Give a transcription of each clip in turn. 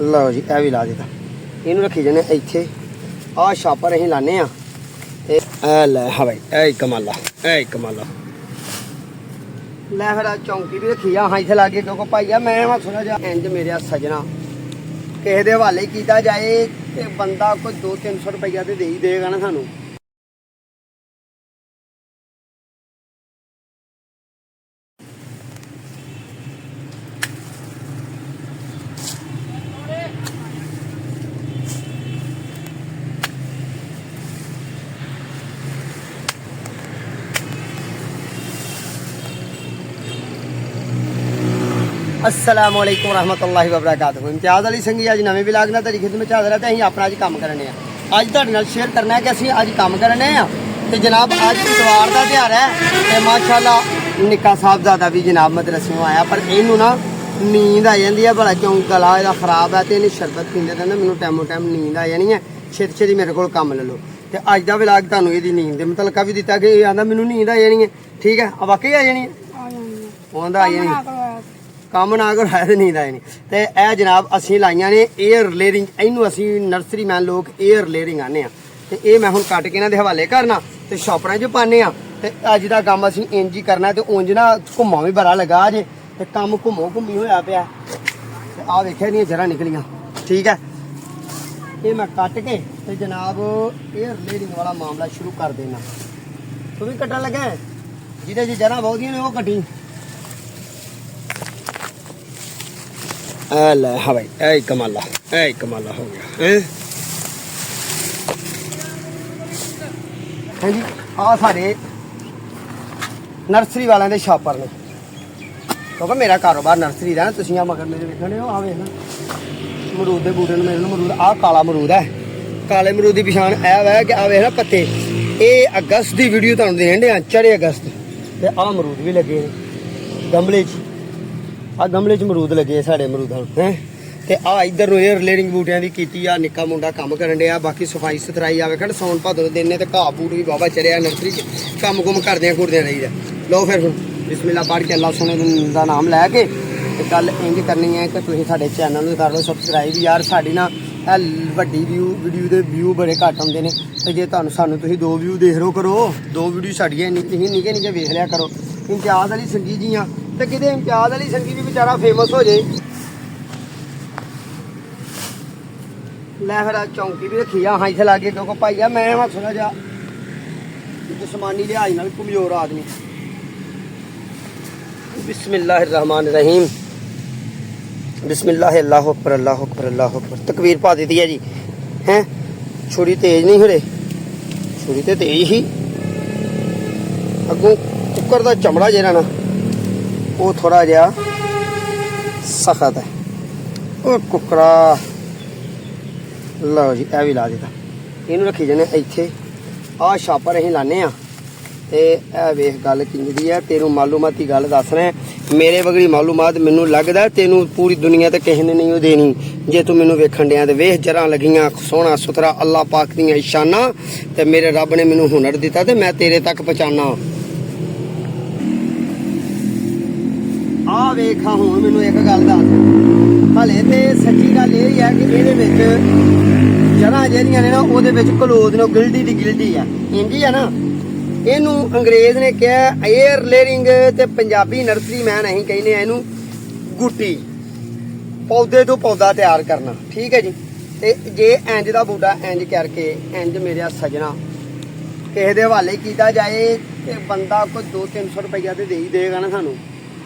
लो जी यह भी ला दिता इनू रखी जाने इत्थे आ छापर असीं लाने आ ते लै हाँ भाई ऐ कमाला ऐ कमाला लै फिर चौंकी भी रखी आ हाँ इत्थे लागे क्योंकि भाईया मैं वा थोड़ा जिहा इंज मेरे सजना किसी दे हवाले किया जाए तो बंदा कोई 200-300 रुपया तो दे ही देगा ना सानू। अस्सलाम वालेकुम रहमतुल्लाहि व बरकातहू। इम्तियाज़ अली संघी अज नवे विलाग नाल तेरी खिदमत च हाज़र है। असीं अपना अज काम करने अज तुहाडे नाल शेयर करना है कि असीं अज काम करने तो जनाब अज इतवार का त्यौहार है तो माशाअल्लाह निक्का साहबजादा भी जनाब मदरसों आया पर इनू ना नींद आ जाती है भला क्यों गला इहदा खराब है तो इन्हें शरबत पींदे रहंदा मैनूं टाइमों टाइम नींद आ जानी है छेती छेती मेरे को काम ले लो तो अज का विलाग तुहानूं इहदी नींद दे मुतलका भी दिता कि आंदा मैनूं नींद आ जानी है। ठीक है वाकई आ जानी है आंदा आ जानी काम ना करो है तो नींद आई नहीं तो यह जनाब असी लाइया ने एयर लेयरिंग इनू असी नर्सरी मैन लोग एयर लेयरिंग आने तो ये मैं हुण कट के इन्हां दे हवाले करना तो शॉपरां च पाने तो अज का काम असी इंज ही करना तो उंज ना घुम्मा भी बड़ा लगा जे तो काम घुम्मो घुम्मी होया पिया ते आ वेखिया इहदियां जरां निकलियां। ठीक है ये मैं कट के तो जनाब एयर लेयरिंग वाला मामला शुरू कर देना। तू भी कट्टन लगा जिहदे च जरां बहुतियां ने वो कट्टी लै हाँ भाई ऐ कमाला हो गया है। हाँ जी आ सारे नर्सरी वाले छापर ने क्योंकि मेरा कारोबार नर्सरी का तुम आ मगर मेरे वेखने हो आ वेखना मरूद के बूटे मेरे मरूद आ काला मरूद है काले मरूद की पछाण है कि आ वेखना पत्ते ये अगस्त की वीडियो तुहानूं देण दे चढ़े अगस्त ते आ मरूद भी लगे गमले आ गमले च मरूद लगे साढ़े मरूदां हैं ते आ इधर एयर लेयरिंग बूटियां दी कीती आ निक्का मुंडा काम करन दिया बाकी सफाई सुथराई आ वेखण सौन भादों दे दिन ने ते घाह बूट भी बाबा चढ़िया नर्सरी च कम कुम करदे घुरदे रहीदा। लो फिर बिस्मिल्लाह पढ़ के अल्लाह सोने दा नाम लैके ते गल इंज करनी है कि तुसीं साडे चैनल नूं कर लो सबसक्राइब यार साडी ना वड्डी वीडियो दे व्यू बड़े घट आउंदे ने ते जे तुहानूं सानूं तुसीं 2 व्यू देख लो करो 2 वीडियो साडियां तुसीं निक्के निक्के वेख लिया करो। इम्तियाज़ अली संघी जी हाँ तो कितने इम्तियाज़ अली संघी भी बेचारा फेमस हो जाए लै फिर चौंकी भी रखी आ हाँ इत्थे लागे क्योंकि भाईया मैं वा थोड़ा जिहा जिस्मानी लिहाज नाल कमजोर आदमी। बिस्मिल्लाहिर्रहमानिर्रहीम बिस्मिल्लाह अल्लाहु अकबर अल्लाहु अकबर अल्लाहु अकबर तकबीर पा दी है जी हैं छुरी तेज नहीं खड़े छुरी तो तेज ही अगों कुकर का चमड़ा जरा ना वो थोड़ा जहा सख्त है वो कुकड़ा लो जी यह भी ला दिता इनू रखी जाने इत्थे आ छापर असीं लाने ते वेख गल किंदी है तेनू मालूमाती गल दस रहे मेरे बगड़ी मालूमात मैनू लगदा तेनू पूरी दुनिया ते किसी ने नहीं देनी जे तू मैनू वेखण दिया ते वेख जरा लगियां सोहना सुथरा अल्लाह पाक दियां इशाना ते मेरे रब ने मैनू हुनर दिता ते मैं तेरे तक पहुँचाना। आ वेख हुण मैनू एक गल दस हले तो सच्ची गल ये है कि ये जरा जहियां ने ना वो कलोद ने गिल्डी की गिल्डी है इंजी है ना इनू अंग्रेज ने कहा एयर लेयरिंग ते पंजाबी नर्सरी मैन असीं कहने इनू गुट्टी पौधे तो पौधा तैयार करना। ठीक है जी ते जे इंज का बूटा इंज करके इंज मेरे सजना किसी के हवाले किया जाए तो बंदा कोई 200-300 रुपया तो दे ही देगा ना सानू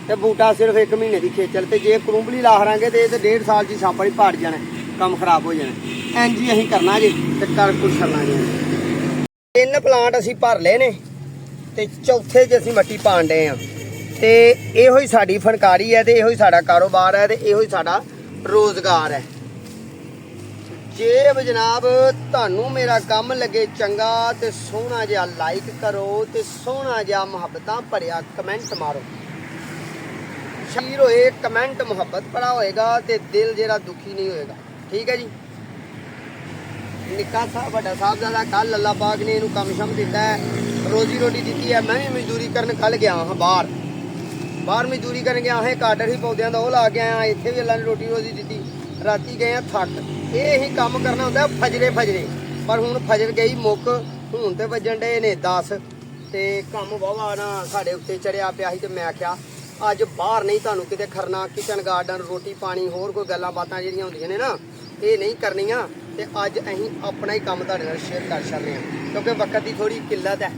तो बूटा सिर्फ 1 महीने की खेचल तो जे करूंबली ला हरांगे तो 1.5 साल की छापड़ ही पाट जाना काम खराब हो जाना इंज ही असीं करना जी तो कर कुछ करना जी। 3 प्लांट असीं भर ले ने ते चौथे च असीं मट्टी पाण डे आं ते इहो ही साडी फनकारी है ते इहो ही साडा कारोबार है ते इहो ही साडा रोज़गार है। जे जनाब तुहानूं मेरा काम लगे चंगा तो सोहना जिहा लाइक करो तो सोहना जिहा मुहब्बतां भरिया कमेंट मारो शरीर होए कमेंट मुहब्बत भरा होएगा तो दिल जरा दुखी नहीं होएगा। ठीक है जी निक्का सा बड़ा साहबजादा कल अल्लाह पाक ने इनू कम शम दिता है रोजी रोटी दी है। मैं भी मजदूरी करन कल गया हाँ बाहर मजदूरी करन गया हाँ एक आर्डर ही पौधों का वो ला के आया इतने भी अल्लाह ने रोटी रोजी दी ਰਾਤੀ ਗਏ ਆ ਥੱਕ। ਇਹ ਹੀ ਕੰਮ ਕਰਨਾ ਹੁੰਦਾ ਫਜਰੇ ਫਜਰੇ, ਪਰ ਹੁਣ ਫਜਰ ਗਈ ਮੁੱਕ, ਹੁਣ ਤੇ ਵੱਜਣ ਡੇ ਨੇ 10 ਤੇ ਕੰਮ ਵਾਵਾ ਨਾ ਸਾਡੇ ਉੱਤੇ ਚੜਿਆ ਪਿਆ ਸੀ। ਤੇ ਮੈਂ ਆਖਿਆ ਅੱਜ ਬਾਹਰ ਨਹੀਂ ਤੁਹਾਨੂੰ ਕਿਤੇ ਖਰਨਾ, ਕਿਚਨ ਗਾਰਡਨ, ਰੋਟੀ ਪਾਣੀ, ਹੋਰ ਕੋਈ ਗੱਲਾਂ ਬਾਤਾਂ ਜਿਹੜੀਆਂ ਹੁੰਦੀਆਂ ਨੇ ਨਾ ਇਹ ਨਹੀਂ ਕਰਨੀਆਂ। ਤੇ ਅੱਜ ਅਸੀਂ ਆਪਣਾ ਹੀ ਕੰਮ ਤੁਹਾਡੇ ਨਾਲ ਸ਼ੇਅਰ ਕਰ ਸਕਦੇ ਹਾਂ, ਕਿਉਂਕਿ ਵਕਤ ਦੀ ਥੋੜੀ ਕਿੱਲਤ ਹੈ।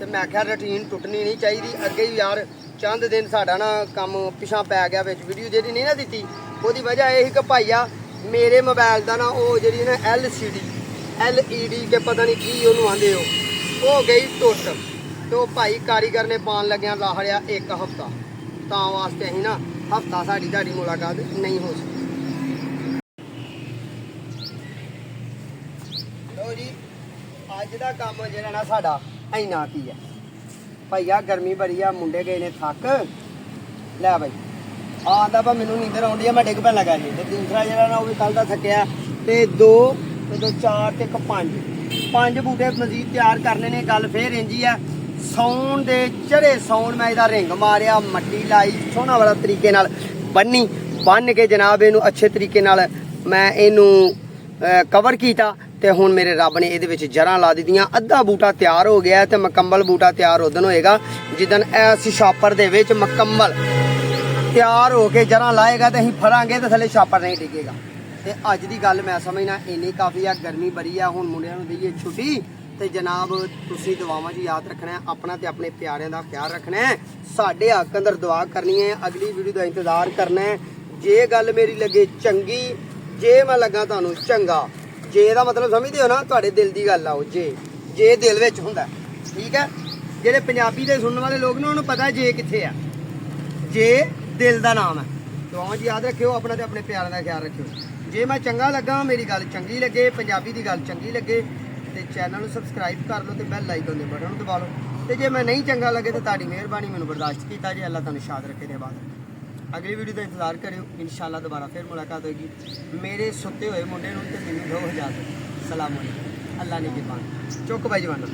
ਤੇ ਮੈਂ ਆਖਿਆ ਰੂਟੀਨ ਟੁੱਟਣੀ ਨਹੀਂ ਚਾਹੀਦੀ। ਅੱਗੇ ਵੀ ਯਾਰ ਚੰਦ ਦਿਨ ਸਾਡਾ ਨਾ ਕੰਮ ਪਿਛਾਂ ਪੈ ਗਿਆ, ਵਿੱਚ ਵੀਡੀਓ ਜਿਹੜੀ ਨਹੀਂ ਨਾ ਦਿੱਤੀ, ਉਹਦੀ ਵਜ੍ਹਾ ਇਹ ਸੀ ਕਿ ਭਾਈਆ ਮੇਰੇ ਮੋਬਾਈਲ ਦਾ ਨਾ ਉਹ ਜਿਹੜੀ ਨਾ LED ਕੇ ਪਤਾ ਨਹੀਂ ਕੀ ਉਹਨੂੰ ਆਂਦੇ ਉਹ ਗਈ ਟੁੱਟ। ਤੇ ਉਹ ਭਾਈ ਕਾਰੀਗਰ ਨੇ ਪਾਣ ਲੱਗਿਆ ਲਾ ਲਿਆ 1 ਹਫ਼ਤਾ, ਤਾਂ ਵਾਸਤੇ ਅਸੀਂ ਨਾ ਹਫ਼ਤਾ ਸਾਡੀ ਮੁਲਾਕਾਤ ਨਹੀਂ ਹੋ ਸਕੀ। ਲੋ ਜੀ ਅੱਜ ਦਾ ਕੰਮ ਜਿਹੜਾ ਨਾ ਸਾਡਾ ਇੰਨਾ ਕੀ ਹੈ ਭਾਈਆ, ਗਰਮੀ ਬੜੀ ਆ, ਮੁੰਡੇ ਗਏ ਨੇ ਥੱਕ। ਲੈ ਬਾਈ ਆਂਦਾ ਪਾ ਮੈਨੂੰ ਨੀਂਦਰ ਆਉਂਦੀ ਆ, ਮੈਂ ਡਿੱਗ ਪੈਣ ਲੱਗਾ ਜੀ। ਤੇ ਦੂਸਰਾ ਜਿਹੜਾ ਨਾ ਉਹ ਵੀ ਕੱਲ ਦਾ ਥੱਕਿਆ। ਤੇ 2 ਤੇ 4 ਤੇ 5 ਬੂਟੇ ਮਜ਼ੀਦ ਤਿਆਰ ਕਰਨੇ ਨੇ। ਗੱਲ ਫੇਰ ਇੰਜੀ ਆ, ਸੌਣ ਦੇ ਚੜੇ ਸੌਣ ਮੈਂ ਇਹਦਾ ਰਿੰਗ ਮਾਰਿਆ, ਮੱਟੀ ਲਾਈ ਸੋਹਣਾ ਵਾਲਾ ਤਰੀਕੇ ਨਾਲ ਬੰਨ ਕੇ ਜਨਾਬ ਇਹਨੂੰ ਅੱਛੇ ਤਰੀਕੇ ਨਾਲ ਮੈਂ ਇਹਨੂੰ ਕਵਰ ਕੀਤਾ। ਤੇ ਹੁਣ ਮੇਰੇ ਰੱਬ ਨੇ ਇਹਦੇ ਵਿੱਚ ਜੜ੍ਹਾਂ ਲਾ ਦਿੱਤੀਆਂ। ਅੱਧਾ ਬੂਟਾ ਤਿਆਰ ਹੋ ਗਿਆ ਤੇ ਮੁਕੰਮਲ ਬੂਟਾ ਤਿਆਰ ਉਦਣ ਹੋਏਗਾ ਜਿੱਦਣ ਇਸ ਛਾਪਰ ਦੇ ਵਿੱਚ ਮੁਕੰਮਲ ਤਿਆਰ ਹੋ ਕੇ ਜੜ੍ਹਾਂ ਲਾਏਗਾ ਤੇ ਅਸੀਂ ਫੜਾਂਗੇ ਤੇ ਥੱਲੇ ਛਾਪਰ ਨਹੀਂ ਡਿੱਗੇਗਾ। ਤੇ ਅੱਜ ਦੀ ਗੱਲ ਮੈਂ ਸਮਝਣਾ ਇੰਨੀ ਕਾਫੀ ਆ। ਗਰਮੀ ਬੜੀ ਆ, ਹੁਣ ਮੁੰਡਿਆਂ ਨੂੰ ਦਈਏ ਛੁੱਟੀ। ਤੇ ਜਨਾਬ ਤੁਸੀਂ ਦੁਆਵਾਂ 'ਚ ਯਾਦ ਰੱਖਣਾ, ਆਪਣਾ ਤੇ ਆਪਣੇ ਪਿਆਰਿਆਂ ਦਾ ਖਿਆਲ ਰੱਖਣਾ, ਸਾਡੇ ਹੱਕ ਅੰਦਰ ਦੁਆ ਕਰਨੀ ਹੈ, ਅਗਲੀ ਵੀਡੀਓ ਦਾ ਇੰਤਜ਼ਾਰ ਕਰਨਾ ਹੈ। ਜੇ ਗੱਲ ਮੇਰੀ ਲੱਗੇ ਚੰਗੀ, ਜੇ ਮੈਂ ਲੱਗਾ ਤੁਹਾਨੂੰ ਚੰਗਾ, ਜੇ ਦਾ ਮਤਲਬ ਸਮਝਦੇ ਹੋ ਨਾ ਤੁਹਾਡੇ ਦਿਲ ਦੀ ਗੱਲ ਆਓ, ਜੇ ਦਿਲ ਵਿੱਚ ਹੁੰਦਾ, ਠੀਕ ਹੈ। ਜਿਹੜੇ ਪੰਜਾਬੀ ਦੇ ਸੁਣਨ ਵਾਲੇ ਲੋਕ ਨੇ ਉਹਨੂੰ ਪਤਾ ਜੇ ਕਿੱਥੇ ਆ, ਜੇ ਦਿਲ ਦਾ ਨਾਮ ਹੈ। ਦੁਆਵਾਂ 'ਚ ਯਾਦ ਰੱਖਿਓ, ਆਪਣਾ ਤੇ ਆਪਣੇ ਪਿਆਰਿਆਂ ਦਾ ਖਿਆਲ ਰੱਖਿਓ। ਜੇ ਮੈਂ ਚੰਗਾ ਲੱਗਾ, ਮੇਰੀ ਗੱਲ ਚੰਗੀ ਲੱਗੇ, ਪੰਜਾਬੀ ਦੀ ਗੱਲ ਚੰਗੀ ਲੱਗੇ ਤੇ ਚੈਨਲ ਨੂੰ ਸਬਸਕ੍ਰਾਈਬ ਕਰ ਲਓ ਤੇ ਬੈਲ ਆਈਕਨ ਦੇ ਬਟਨ ਨੂੰ ਦਬਾ ਲਓ। ਤੇ ਜੇ ਮੈਂ ਨਹੀਂ ਚੰਗਾ ਲੱਗੇ ਤਾਂ ਤੁਹਾਡੀ ਮਿਹਰਬਾਨੀ, ਮੈਨੂੰ ਬਰਦਾਸ਼ਤ ਕੀਤਾ ਜੀ। ਅੱਲਾਹ ਤੁਹਾਨੂੰ ਸ਼ਾਦ ਰੱਖੇ ਦੇ ਬਾਅਦ ਅਗਲੀ ਵੀਡੀਓ ਦਾ ਇੰਤਜ਼ਾਰ ਕਰਿਓ। ਇਨਸ਼ਾਅੱਲਾ ਦੁਬਾਰਾ ਫਿਰ ਮੁਲਾਕਾਤ ਹੋਏਗੀ। ਮੇਰੇ ਸੁੱਤੇ ਹੋਏ ਮੁੰਡੇ ਨੂੰ ਤੇ ਮੈਨੂੰ 2000 ਸਲਾਮ ਅਲੈਕੁਮ। ਅੱਲਾਹ ਨੇ ਕਿਰਪਾਨ। ਚੁੱਕ ਬਾਈ ਜਵਾਨਾ।